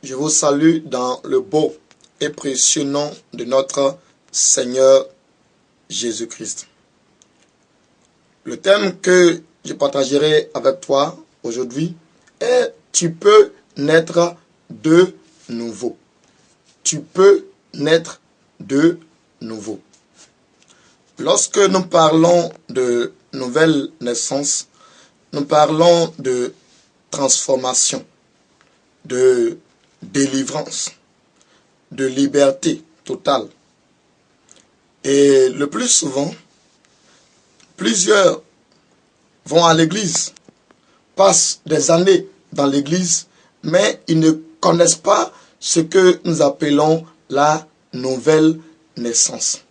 Je vous salue dans le beau et précieux nom de notre Seigneur Jésus-Christ. Le thème que je partagerai avec toi aujourd'hui est « Tu peux naître de nouveau ». Tu peux naître de nouveau. Lorsque nous parlons de nouvelle naissance, nous parlons de transformation, de délivrance, de liberté totale. Et le plus souvent, plusieurs vont à l'église, passent des années dans l'église, mais ils ne connaissent pas ce que nous appelons la nouvelle naissance.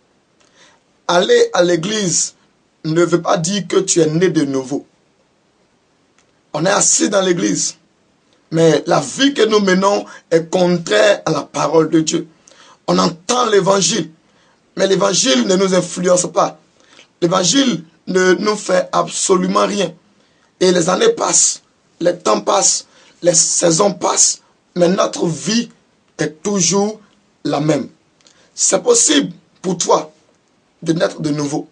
Aller à l'église ne veut pas dire que tu es né de nouveau. On est assis dans l'église, mais la vie que nous menons est contraire à la parole de Dieu. On entend l'évangile, mais l'évangile ne nous influence pas. L'évangile ne nous fait absolument rien. Et les années passent, les temps passent, les saisons passent, mais notre vie est toujours la même. C'est possible pour toi de naître de nouveau.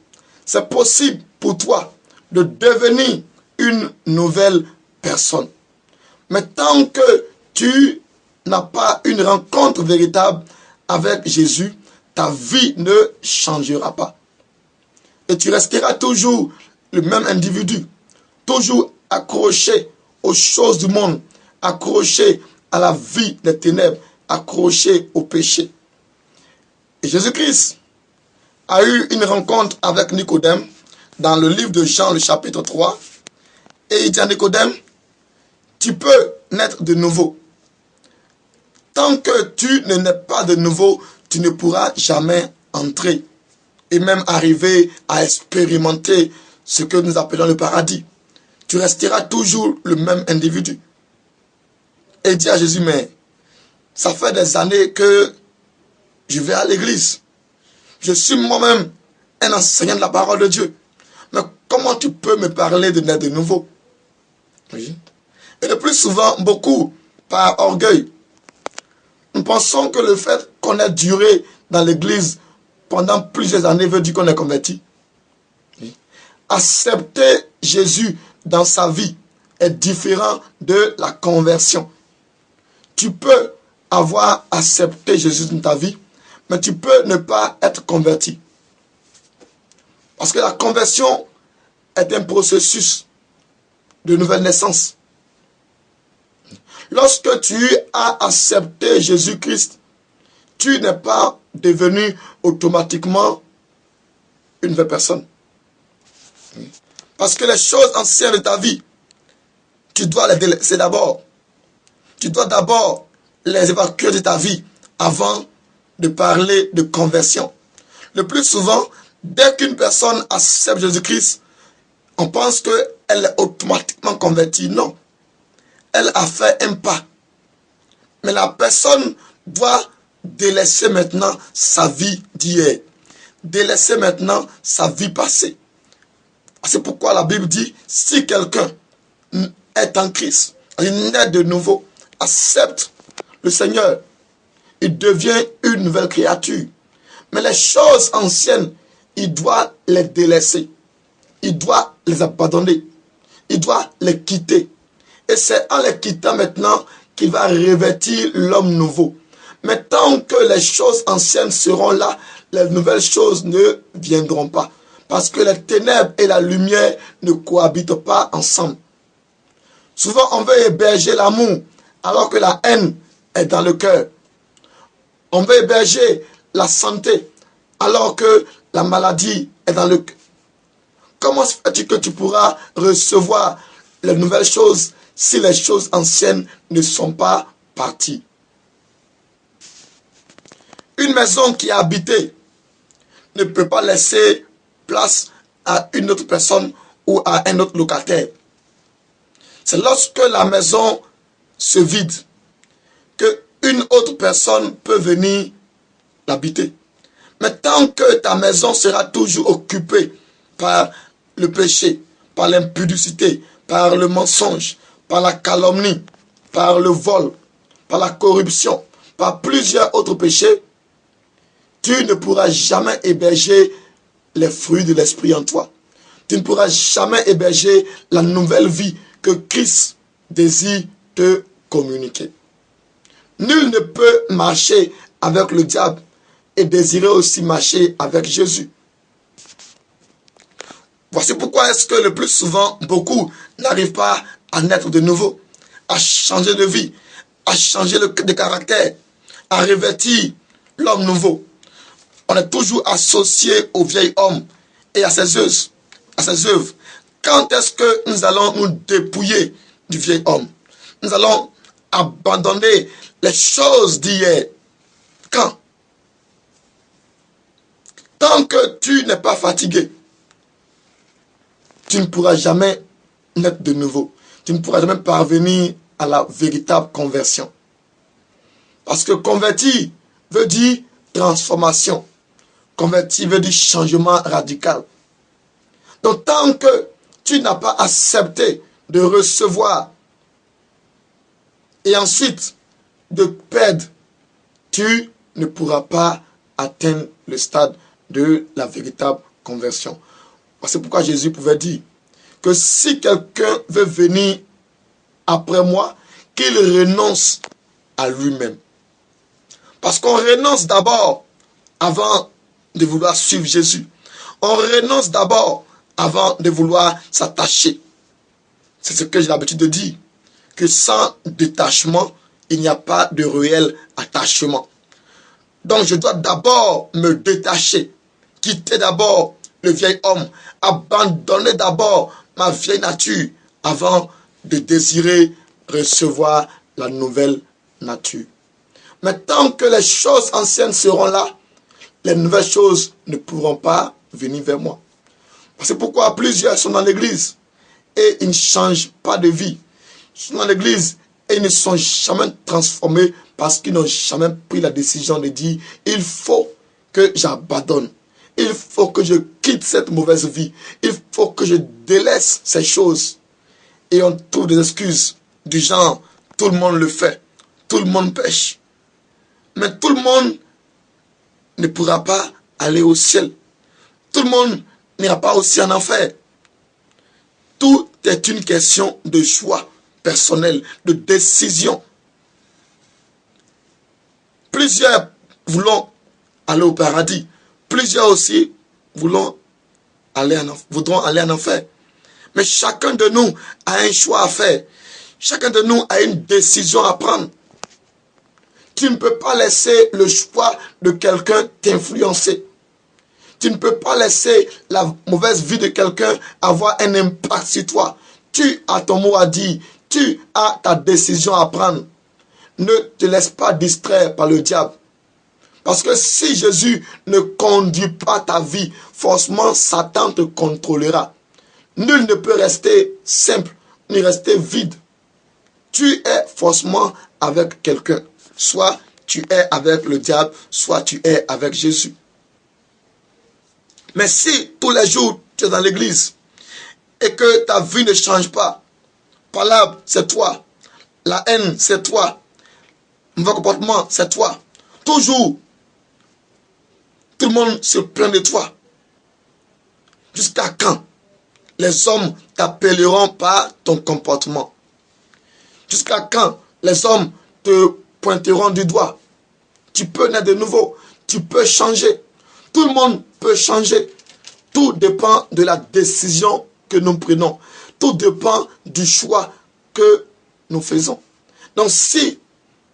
C'est possible pour toi de devenir une nouvelle personne. Mais tant que tu n'as pas une rencontre véritable avec Jésus, ta vie ne changera pas. Et tu resteras toujours le même individu, toujours accroché aux choses du monde, accroché à la vie des ténèbres, accroché au péché. Et Jésus-Christ a eu une rencontre avec Nicodème dans le livre de Jean, le chapitre 3. Et il dit à Nicodème, tu peux naître de nouveau. Tant que tu ne nais pas de nouveau, tu ne pourras jamais entrer et même arriver à expérimenter ce que nous appelons le paradis. Tu resteras toujours le même individu. Et il dit à Jésus, mais ça fait des années que je vais à l'église. Je suis moi-même un enseignant de la parole de Dieu. Mais comment tu peux me parler de naître de nouveau? Oui. Et le plus souvent, beaucoup, par orgueil, nous pensons que le fait qu'on ait duré dans l'église pendant plusieurs années veut dire qu'on est converti. Oui. Accepter Jésus dans sa vie est différent de la conversion. Tu peux avoir accepté Jésus dans ta vie, mais tu peux ne pas être converti. Parce que la conversion est un processus de nouvelle naissance. Lorsque tu as accepté Jésus-Christ, tu n'es pas devenu automatiquement une nouvelle personne. Parce que les choses anciennes de ta vie, tu dois les délaisser d'abord. Tu dois d'abord les évacuer de ta vie avant de parler de conversion. Le plus souvent, dès qu'une personne accepte Jésus-Christ, on pense qu'elle est automatiquement convertie. Non. Elle a fait un pas. Mais la personne doit délaisser maintenant sa vie d'hier. Délaisser maintenant sa vie passée. C'est pourquoi la Bible dit, si quelqu'un est en Christ, il naît de nouveau, accepte le Seigneur, il devient une nouvelle créature. Mais les choses anciennes, il doit les délaisser. Il doit les abandonner. Il doit les quitter. Et c'est en les quittant maintenant qu'il va revêtir l'homme nouveau. Mais tant que les choses anciennes seront là, les nouvelles choses ne viendront pas. Parce que les ténèbres et la lumière ne cohabitent pas ensemble. Souvent, on veut héberger l'amour, alors que la haine est dans le cœur. On veut héberger la santé, alors que la maladie est dans le cœur. Comment fais-tu que tu pourras recevoir les nouvelles choses si les choses anciennes ne sont pas parties? Une maison qui est habitée ne peut pas laisser place à une autre personne ou à un autre locataire. C'est lorsque la maison se vide qu'une autre personne peut venir l'habiter. Mais tant que ta maison sera toujours occupée par le péché, par l'impudicité, par le mensonge, par la calomnie, par le vol, par la corruption, par plusieurs autres péchés, tu ne pourras jamais héberger les fruits de l'esprit en toi. Tu ne pourras jamais héberger la nouvelle vie que Christ désire te communiquer. Nul ne peut marcher avec le diable et désirer aussi marcher avec Jésus. Voici pourquoi est-ce que le plus souvent, beaucoup n'arrivent pas à naître de nouveau, à changer de vie, à changer de caractère, à revêtir l'homme nouveau. On est toujours associé au vieil homme et à ses œuvres. Quand est-ce que nous allons nous dépouiller du vieil homme? Nous allons abandonner les choses d'hier. Quand? Tant que tu n'es pas fatigué, tu ne pourras jamais naître de nouveau. Tu ne pourras jamais parvenir à la véritable conversion. Parce que convertir veut dire transformation. Convertir veut dire changement radical. Donc tant que tu n'as pas accepté de recevoir et ensuite de perdre, tu ne pourras pas atteindre le stade de la véritable conversion. C'est pourquoi Jésus pouvait dire que si quelqu'un veut venir après moi, qu'il renonce à lui-même. Parce qu'on renonce d'abord avant de vouloir suivre Jésus. On renonce d'abord avant de vouloir s'attacher. C'est ce que j'ai l'habitude de dire. Que sans détachement, il n'y a pas de réel attachement. Donc je dois d'abord me détacher. Quitter d'abord le vieil homme. Abandonner d'abord ma vieille nature avant de désirer recevoir la nouvelle nature. Mais tant que les choses anciennes seront là, les nouvelles choses ne pourront pas venir vers moi. C'est pourquoi plusieurs sont dans l'église et ils ne changent pas de vie. Ils sont dans l'église et ils ne sont jamais transformés parce qu'ils n'ont jamais pris la décision de dire il faut que j'abandonne. Il faut que je quitte cette mauvaise vie. Il faut que je délaisse ces choses. Et on trouve des excuses du genre tout le monde le fait. Tout le monde pêche. Mais tout le monde ne pourra pas aller au ciel. Tout le monde n'ira pas aussi en enfer. Tout est une question de choix personnel, de décision. Plusieurs voulons aller au paradis. Plusieurs aussi voudront aller en enfer. Mais chacun de nous a un choix à faire. Chacun de nous a une décision à prendre. Tu ne peux pas laisser le choix de quelqu'un t'influencer. Tu ne peux pas laisser la mauvaise vie de quelqu'un avoir un impact sur toi. Tu as ton mot à dire. Tu as ta décision à prendre. Ne te laisse pas distraire par le diable. Parce que si Jésus ne conduit pas ta vie, forcément Satan te contrôlera. Nul ne peut rester simple, ni rester vide. Tu es forcément avec quelqu'un. Soit tu es avec le diable, soit tu es avec Jésus. Mais si tous les jours tu es dans l'église et que ta vie ne change pas, palabre, c'est toi. La haine, c'est toi. Mauvais comportement, c'est toi. Toujours, tout le monde se plaint de toi. Jusqu'à quand les hommes t'appelleront par ton comportement? Jusqu'à quand les hommes te pointeront du doigt? Tu peux naître de nouveau. Tu peux changer. Tout le monde peut changer. Tout dépend de la décision que nous prenons. Tout dépend du choix que nous faisons. Donc si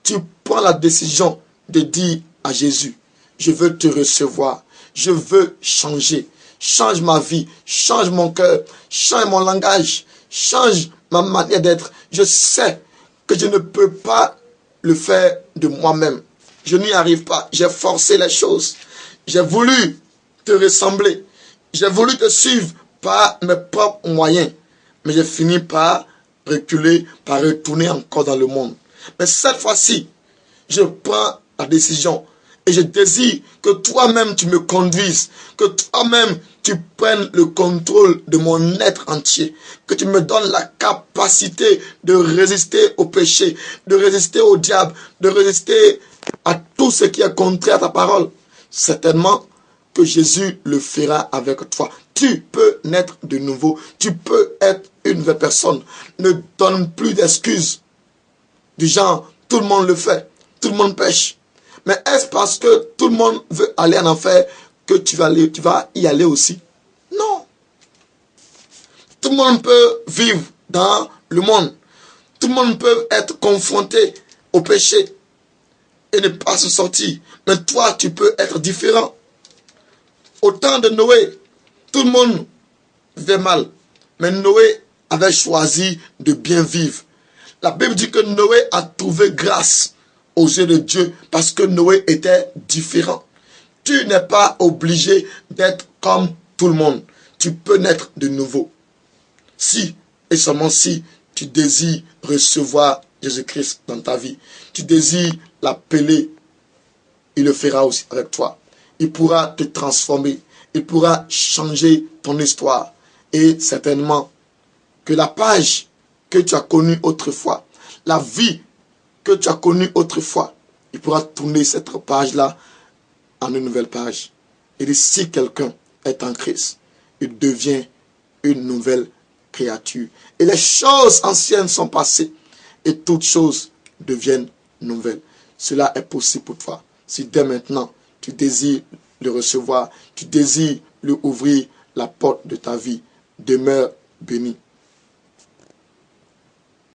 tu prends la décision de dire à Jésus, je veux te recevoir, je veux changer, change ma vie, change mon cœur, change mon langage, change ma manière d'être. Je sais que je ne peux pas le faire de moi-même. Je n'y arrive pas. J'ai forcé les choses. J'ai voulu te ressembler. J'ai voulu te suivre par mes propres moyens. Mais j'ai fini par reculer, par retourner encore dans le monde. Mais cette fois-ci, je prends la décision et je désire que toi-même tu me conduises, que toi-même tu prennes le contrôle de mon être entier, que tu me donnes la capacité de résister au péché, de résister au diable, de résister à tout ce qui est contraire à ta parole. Certainement que Jésus le fera avec toi. Tu peux naître de nouveau, tu peux être une nouvelle personne. Ne donne plus d'excuses du genre, tout le monde le fait, tout le monde pêche. Mais est-ce parce que tout le monde veut aller en enfer que tu vas y aller aussi? Non. Tout le monde peut vivre dans le monde. Tout le monde peut être confronté au péché et ne pas se sortir. Mais toi, tu peux être différent. Au temps de Noé, tout le monde vivait mal. Mais Noé avait choisi de bien vivre. La Bible dit que Noé a trouvé grâce aux yeux de Dieu parce que Noé était différent. Tu n'es pas obligé d'être comme tout le monde. Tu peux naître de nouveau. Si et seulement si tu désires recevoir Jésus-Christ dans ta vie, tu désires l'appeler, il le fera aussi avec toi. Il pourra te transformer. Il pourra changer ton histoire. Et certainement que la page que tu as connue autrefois, la vie que tu as connue autrefois, il pourra tourner cette page-là en une nouvelle page. Et si quelqu'un est en Christ, il devient une nouvelle créature. Et les choses anciennes sont passées et toutes choses deviennent nouvelles. Cela est possible pour toi. Si dès maintenant, tu désires le recevoir, tu désires lui ouvrir la porte de ta vie, demeure béni.